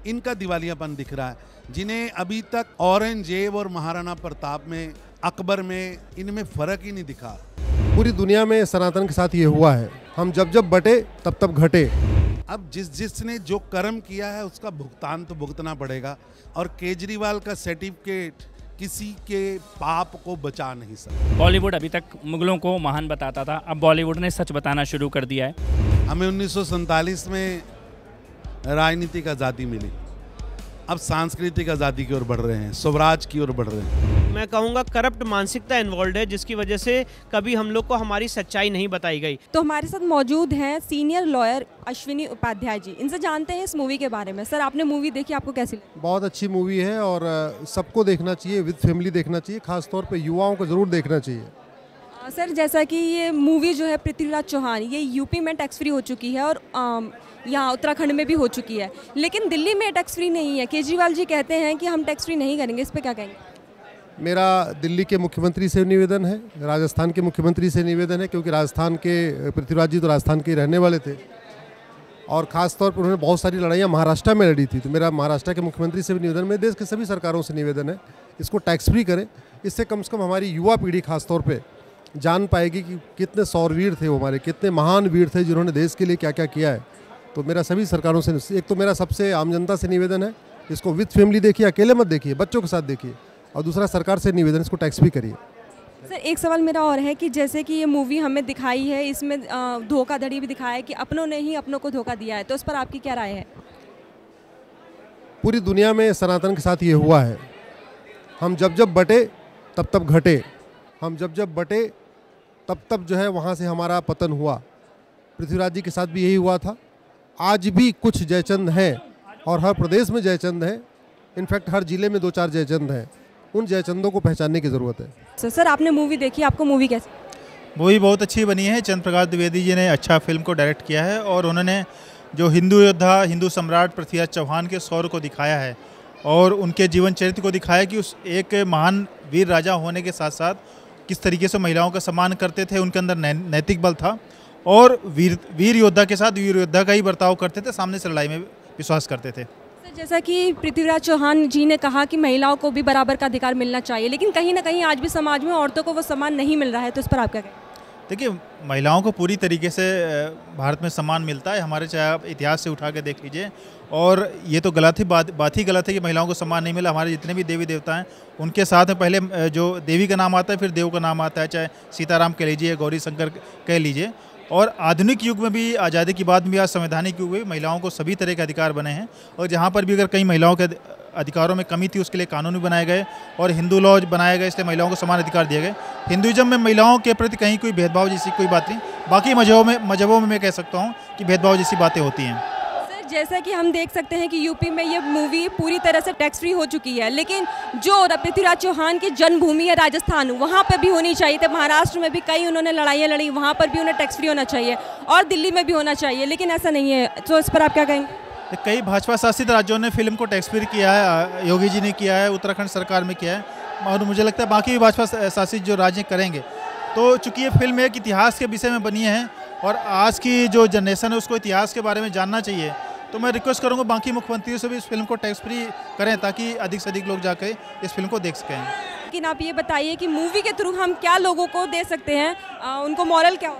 इनका दिवालियापन दिख रहा है, जिन्हें अभी तक औरंगजेब और महाराणा प्रताप में, अकबर में, इनमें फर्क ही नहीं दिखा। पूरी दुनिया में सनातन के साथ ये हुआ है, हम जब जब बटे तब तब घटे। अब जिसने जो कर्म किया है उसका भुगतान तो भुगतना पड़ेगा, और केजरीवाल का सर्टिफिकेट किसी के पाप को बचा नहीं सकता। बॉलीवुड अभी तक मुगलों को महान बताता था, अब बॉलीवुड ने सच बताना शुरू कर दिया है। हमें 1947 में राजनीतिक आज़ादी मिली, अब सांस्कृतिक आज़ादी की ओर बढ़ रहे हैं, स्वराज की ओर बढ़ रहे हैं। मैं कहूँगा करप्ट मानसिकता इन्वॉल्व है, जिसकी वजह से कभी हम लोग को हमारी सच्चाई नहीं बताई गई। तो हमारे साथ मौजूद हैं सीनियर लॉयर अश्विनी उपाध्याय जी, इनसे जानते हैं इस मूवी के बारे में। सर, आपने मूवी देखी, आपको कैसी लगी? बहुत अच्छी मूवी है और सबको देखना चाहिए, विद फैमिली देखना चाहिए, खासतौर पे युवाओं को ज़रूर देखना चाहिए। सर, जैसा कि ये मूवी जो है पृथ्वीराज चौहान, ये यूपी में टैक्स फ्री हो चुकी है और यहाँ उत्तराखंड में भी हो चुकी है, लेकिन दिल्ली में टैक्स फ्री नहीं है। केजरीवाल जी कहते हैं कि हम टैक्स फ्री नहीं करेंगे, इस पर क्या कहेंगे? मेरा दिल्ली के मुख्यमंत्री से निवेदन है, राजस्थान के मुख्यमंत्री से निवेदन है, क्योंकि राजस्थान के पृथ्वीराज जी तो राजस्थान के रहने वाले थे और ख़ास तौर पर उन्होंने बहुत सारी लड़ाइयाँ महाराष्ट्र में लड़ी थी। तो मेरा महाराष्ट्र के मुख्यमंत्री से भी निवेदन, मेरे देश के सभी सरकारों से निवेदन है, इसको टैक्स फ्री करें। इससे कम से कम हमारी युवा पीढ़ी खास तौर पे जान पाएगी कि कितने सौरवीर थे वो, हमारे कितने महान वीर थे जिन्होंने देश के लिए क्या क्या किया है। तो मेरा सभी सरकारों से, एक तो मेरा सबसे आम जनता से निवेदन है, इसको विद फैमिली देखिए, अकेले मत देखिए, बच्चों के साथ देखिए, और दूसरा सरकार से निवेदन, इसको टैक्स फ्री करिए। सर, एक सवाल मेरा और है कि जैसे कि ये मूवी हमें दिखाई है, इसमें धोखाधड़ी भी दिखाया है कि अपनों ने ही अपनों को धोखा दिया है, तो उस पर आपकी क्या राय है? पूरी दुनिया में सनातन के साथ ये हुआ है, हम जब जब बटे तब तब घटे, हम जब जब बटे तब तब जो है वहाँ से हमारा पतन हुआ। पृथ्वीराज जी के साथ भी यही हुआ था। आज भी कुछ जयचंद हैं और हर प्रदेश में जयचंद हैं, इनफैक्ट हर जिले में 2-4 जयचंद हैं। उन जयचंदों को पहचानने की ज़रूरत है। सर, आपने मूवी देखी, आपको मूवी कैसी? मूवी बहुत अच्छी बनी है। चंद्र प्रकाश द्विवेदी जी ने अच्छा फिल्म को डायरेक्ट किया है और उन्होंने जो हिंदू योद्धा, हिंदू सम्राट पृथ्वीराज चौहान के शौर्य को दिखाया है और उनके जीवन चरित्र को दिखाया कि उस एक महान वीर राजा होने के साथ साथ किस तरीके से महिलाओं का सम्मान करते थे, उनके अंदर नैतिक बल था और वीर योद्धा के साथ वीर योद्धा का ही बर्ताव करते थे, सामने से लड़ाई में विश्वास करते थे। जैसा कि पृथ्वीराज चौहान जी ने कहा कि महिलाओं को भी बराबर का अधिकार मिलना चाहिए, लेकिन कहीं ना कहीं आज भी समाज में औरतों को वो सम्मान नहीं मिल रहा है, तो इस पर आप क्या कहें? देखिए, महिलाओं को पूरी तरीके से भारत में सम्मान मिलता है। हमारे चाहे आप इतिहास से उठा के देख लीजिए, और ये तो गलत ही बात ही गलत है कि महिलाओं को सम्मान नहीं मिला। हमारे जितने भी देवी देवता हैं उनके साथ में पहले जो देवी का नाम आता है, फिर देव का नाम आता है, चाहे सीताराम कह लीजिए, गौरी शंकर कह लीजिए। और आधुनिक युग में भी, आज़ादी के बाद में भी, आज संवैधानिक युग में महिलाओं को सभी तरह के अधिकार बने हैं, और जहाँ पर भी अगर कहीं महिलाओं के अधिकारों में कमी थी उसके लिए कानून भी बनाए गए और हिंदू लॉ बनाए गए, इसलिए महिलाओं को समान अधिकार दिए गए। हिंदुइज्म में महिलाओं के प्रति कहीं कोई भेदभाव जैसी कोई बात नहीं। बाकी मजहबों में मैं कह सकता हूँ कि भेदभाव जैसी बातें होती हैं। सर, जैसा कि हम देख सकते हैं कि यूपी में ये मूवी पूरी तरह से टैक्स फ्री हो चुकी है, लेकिन जो पृथ्वीराज चौहान की जन्मभूमि है राजस्थान, वहाँ पर भी होनी चाहिए थी। महाराष्ट्र में भी कई उन्होंने लड़ाइयाँ लड़ी, वहाँ पर भी उन्हें टैक्स फ्री होना चाहिए, और दिल्ली में भी होना चाहिए, लेकिन ऐसा नहीं है। तो इस पर आप क्या कहेंगे? कई भाजपा शासित राज्यों ने फिल्म को टैक्स फ्री किया है, योगी जी ने किया है, उत्तराखंड सरकार में किया है, और मुझे लगता है बाकी भी भाजपा शासित जो राज्य करेंगे। तो चूंकि ये फिल्म एक इतिहास के विषय में बनी है और आज की जो जनरेशन है उसको इतिहास के बारे में जानना चाहिए, तो मैं रिक्वेस्ट करूँगा बाकी मुख्यमंत्रियों से भी इस फिल्म को टैक्स फ्री करें, ताकि अधिक से अधिक लोग जाकर इस फिल्म को देख सकें। लेकिन आप ये बताइए कि मूवी के थ्रू हम क्या लोगों को दे सकते हैं, उनको मॉरल क्या हो?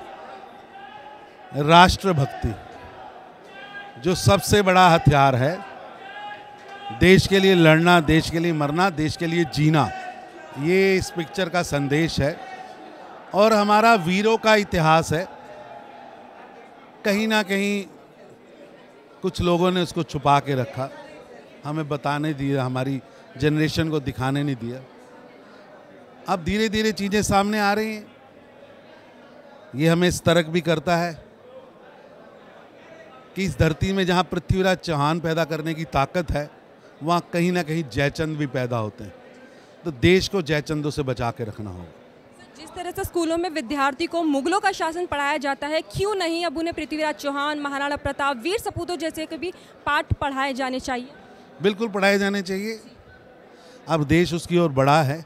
राष्ट्रभक्ति जो सबसे बड़ा हथियार है, देश के लिए लड़ना, देश के लिए मरना, देश के लिए जीना, ये इस पिक्चर का संदेश है। और हमारा वीरों का इतिहास है, कहीं ना कहीं कुछ लोगों ने उसको छुपा के रखा, हमें बताने दिया, हमारी जनरेशन को दिखाने नहीं दिया। अब धीरे धीरे चीज़ें सामने आ रही हैं, ये हमें सतर्क भी करता है कि इस धरती में जहाँ पृथ्वीराज चौहान पैदा करने की ताकत है, वहाँ कहीं ना कहीं जयचंद भी पैदा होते हैं। तो देश को जयचंदों से बचा के रखना होगा। जिस तरह से स्कूलों में विद्यार्थी को मुगलों का शासन पढ़ाया जाता है, क्यों नहीं अब उन्हें पृथ्वीराज चौहान, महाराणा प्रताप, वीर सपूतों जैसे कभी पाठ पढ़ाए जाने चाहिए? बिल्कुल पढ़ाए जाने चाहिए। अब देश उसकी ओर बढ़ा है।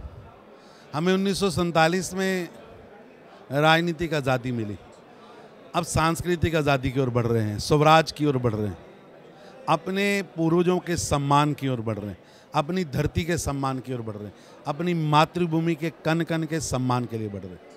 हमें 1947 में राजनीतिक आज़ादी मिली, अब सांस्कृतिक आज़ादी की ओर बढ़ रहे हैं, स्वराज की ओर बढ़ रहे हैं। अपने पूर्वजों के सम्मान की ओर बढ़ रहे हैं, अपनी धरती के सम्मान की ओर बढ़ रहे हैं, अपनी मातृभूमि के कण कण के सम्मान के लिए बढ़ रहे हैं।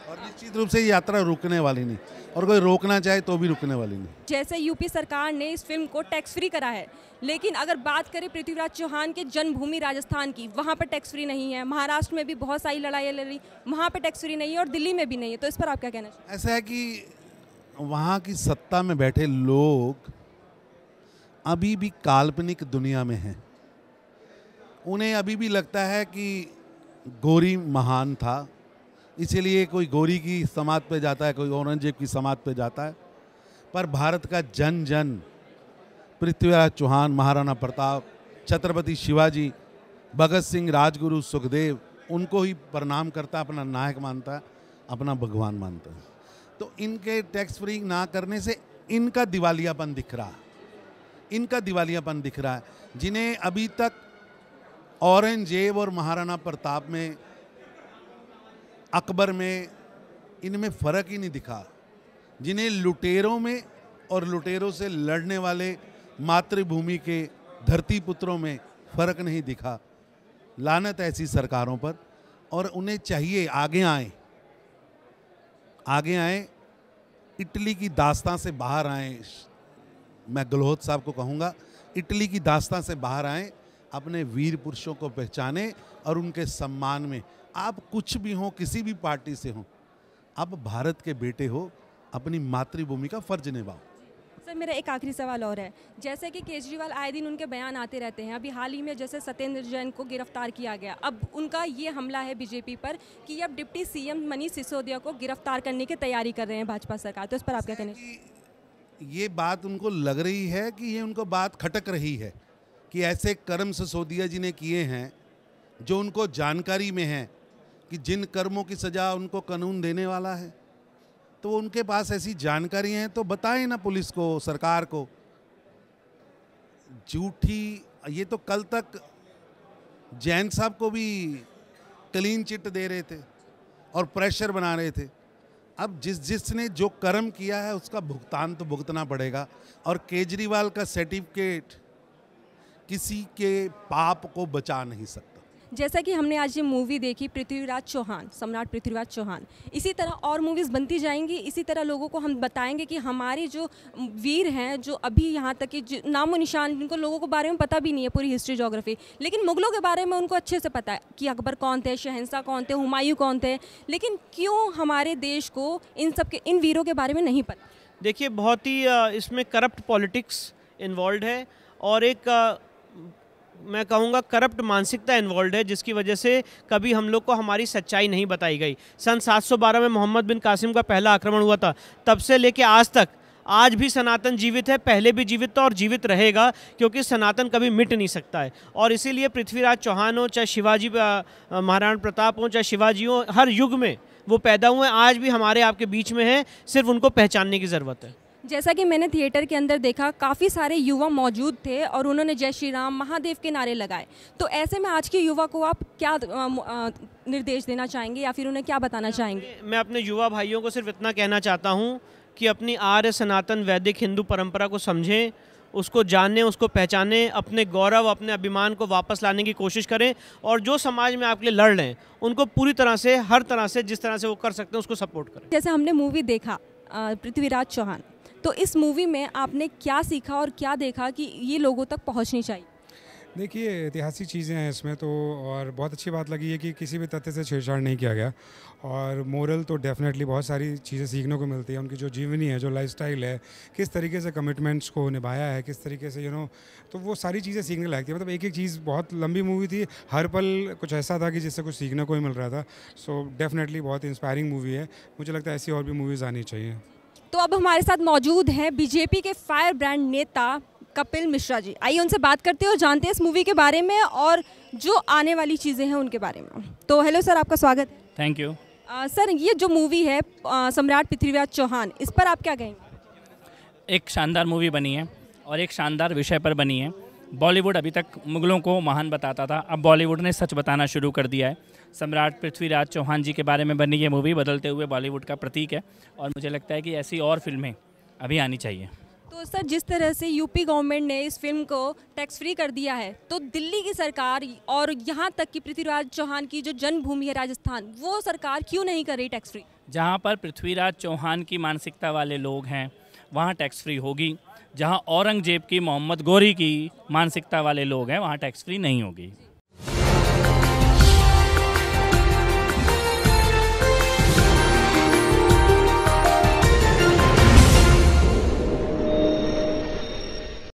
और निश्चित रूप से ये यात्रा रुकने वाली नहीं, और कोई रोकना चाहे तो भी रुकने वाली नहीं। जैसे यूपी सरकार ने इस फिल्म को टैक्स फ्री करा है, लेकिन अगर बात करें पृथ्वीराज चौहान के जन्मभूमि राजस्थान की, वहाँ पर टैक्स फ्री नहीं है। महाराष्ट्र में भी बहुत सारी लड़ाइयाँ लड़ी, वहाँ पर टैक्स फ्री नहीं है, और दिल्ली में भी नहीं है। तो इस पर आप क्या कहना चाहिए? ऐसा है कि वहाँ की सत्ता में बैठे लोग अभी भी काल्पनिक दुनिया में हैं। उन्हें अभी भी लगता है कि गौरी महान था, इसीलिए कोई गौरी की समाध पे जाता है, कोई औरंगजेब की समाध पे जाता है। पर भारत का जन जन पृथ्वीराज चौहान, महाराणा प्रताप, छत्रपति शिवाजी, भगत सिंह, राजगुरु, सुखदेव, उनको ही प्रणाम करता है, अपना नायक मानता है, अपना भगवान मानता है। तो इनके टैक्स फ्री ना करने से इनका दिवालियापन दिख रहा है, इनका दिवालियापन दिख रहा है। जिन्हें अभी तक औरंगजेब और महाराणा प्रताप में, अकबर में, इनमें फ़र्क ही नहीं दिखा, जिन्हें लुटेरों में और लुटेरों से लड़ने वाले मातृभूमि के धरती पुत्रों में फ़र्क नहीं दिखा। लानत ऐसी सरकारों पर, और उन्हें चाहिए आगे आए, आगे आए, इटली की दास्तां से बाहर आए। मैं गहलोत साहब को कहूँगा, इटली की दास्तां से बाहर आए, अपने वीर पुरुषों को पहचाने और उनके सम्मान में, आप कुछ भी हो, किसी भी पार्टी से हो, आप भारत के बेटे हो, अपनी मातृभूमि का फर्ज निभाओ। सर, मेरा एक आखिरी सवाल और है। जैसे कि केजरीवाल आए दिन उनके बयान आते रहते हैं, अभी हाल ही में जैसे सत्येंद्र जैन को गिरफ्तार किया गया, अब उनका ये हमला है बीजेपी पर कि अब डिप्टी सीएम मनीष सिसोदिया को गिरफ्तार करने की तैयारी कर रहे हैं भाजपा सरकार। तो इस पर आप क्या कहना? ये बात उनको लग रही है कि ये उनको बात खटक रही है कि ऐसे कर्म सिसोदिया जी ने किए हैं जो उनको जानकारी में है कि जिन कर्मों की सज़ा उनको कानून देने वाला है। तो उनके पास ऐसी जानकारी है तो बताएं ना पुलिस को, सरकार को। झूठी, ये तो कल तक जैन साहब को भी क्लीन चिट दे रहे थे और प्रेशर बना रहे थे। अब जिसने जो कर्म किया है उसका भुगतान तो भुगतना पड़ेगा, और केजरीवाल का सर्टिफिकेट किसी के पाप को बचा नहीं सकता। जैसा कि हमने आज ये मूवी देखी पृथ्वीराज चौहान, सम्राट पृथ्वीराज चौहान, इसी तरह और मूवीज़ बनती जाएंगी। इसी तरह लोगों को हम बताएंगे कि हमारे जो वीर हैं, जो अभी यहाँ तक कि नामो निशान, जिनको लोगों को बारे में पता भी नहीं है पूरी हिस्ट्री जोग्राफी, लेकिन मुगलों के बारे में उनको अच्छे से पता है कि अकबर कौन थे, शहंशाह कौन थे, हुमायूं कौन थे। लेकिन क्यों हमारे देश को इन वीरों के बारे में नहीं पता? देखिए, बहुत ही इसमें करप्ट पॉलिटिक्स इन्वॉल्व है, और एक मैं कहूँगा करप्ट मानसिकता इन्वॉल्व है, जिसकी वजह से कभी हम लोग को हमारी सच्चाई नहीं बताई गई। सन 712 में मोहम्मद बिन कासिम का पहला आक्रमण हुआ था, तब से लेके आज तक आज भी सनातन जीवित है, पहले भी जीवित था और जीवित रहेगा, क्योंकि सनातन कभी मिट नहीं सकता है। और इसीलिए पृथ्वीराज चौहान हो, चाहे शिवाजी महाराणा प्रताप हो, चाहे शिवाजी हो, हर युग में वो पैदा हुए, आज भी हमारे आपके बीच में है, सिर्फ उनको पहचानने की ज़रूरत है। जैसा कि मैंने थिएटर के अंदर देखा, काफ़ी सारे युवा मौजूद थे और उन्होंने जय श्री राम, महादेव के नारे लगाए। तो ऐसे में आज के युवा को आप क्या निर्देश देना चाहेंगे, या फिर उन्हें क्या बताना चाहेंगे? मैं अपने युवा भाइयों को सिर्फ इतना कहना चाहता हूँ कि अपनी आर्य सनातन वैदिक हिंदू परंपरा को समझें, उसको जानें, उसको पहचानें, अपने गौरव, अपने अभिमान को वापस लाने की कोशिश करें, और जो समाज में आपके लिए लड़ रहे हैं उनको पूरी तरह से, हर तरह से, जिस तरह से वो कर सकते हैं उसको सपोर्ट करें। जैसे हमने मूवी देखा पृथ्वीराज चौहान, तो इस मूवी में आपने क्या सीखा और क्या देखा कि ये लोगों तक पहुंचनी चाहिए? देखिए, ऐतिहासिक चीज़ें हैं इसमें तो, और बहुत अच्छी बात लगी है कि किसी भी तथ्य से छेड़छाड़ नहीं किया गया, और मोरल तो डेफिनेटली बहुत सारी चीज़ें सीखने को मिलती है। उनकी जो जीवनी है, जो लाइफस्टाइल है, किस तरीके से कमिटमेंट्स को निभाया है, किस तरीके से तो वो सारी चीज़ें सीखने लायक थी। मतलब एक एक चीज़, बहुत लंबी मूवी थी, हर पल कुछ ऐसा था कि जिससे कुछ सीखने को ही मिल रहा था। सो डेफिनेटली बहुत इंस्पायरिंग मूवी है। मुझे लगता है ऐसी और भी मूवीज़ आनी चाहिए। तो अब हमारे साथ मौजूद हैं बीजेपी के फायर ब्रांड नेता कपिल मिश्रा जी। आइए उनसे बात करते हैं और जानते हैं इस मूवी के बारे में और जो आने वाली चीज़ें हैं उनके बारे में। तो हेलो सर, आपका स्वागत है। Thank you. सर, ये जो मूवी है सम्राट पृथ्वीराज चौहान, इस पर आप क्या कहेंगे? एक शानदार मूवी बनी है और एक शानदार विषय पर बनी है। बॉलीवुड अभी तक मुगलों को महान बताता था, अब बॉलीवुड ने सच बताना शुरू कर दिया है। सम्राट पृथ्वीराज चौहान जी के बारे में बनी ये मूवी बदलते हुए बॉलीवुड का प्रतीक है, और मुझे लगता है कि ऐसी और फिल्में अभी आनी चाहिए। तो सर जिस तरह से यूपी गवर्नमेंट ने इस फिल्म को टैक्स फ्री कर दिया है, तो दिल्ली की सरकार और यहाँ तक कि पृथ्वीराज चौहान की जो जन्मभूमि है राजस्थान, वो सरकार क्यों नहीं कर रही टैक्स फ्री? जहाँ पर पृथ्वीराज चौहान की मानसिकता वाले लोग हैं वहाँ टैक्स फ्री होगी, जहाँ औरंगजेब की, मोहम्मद गौरी की मानसिकता वाले लोग हैं वहाँ टैक्स फ्री नहीं होगी।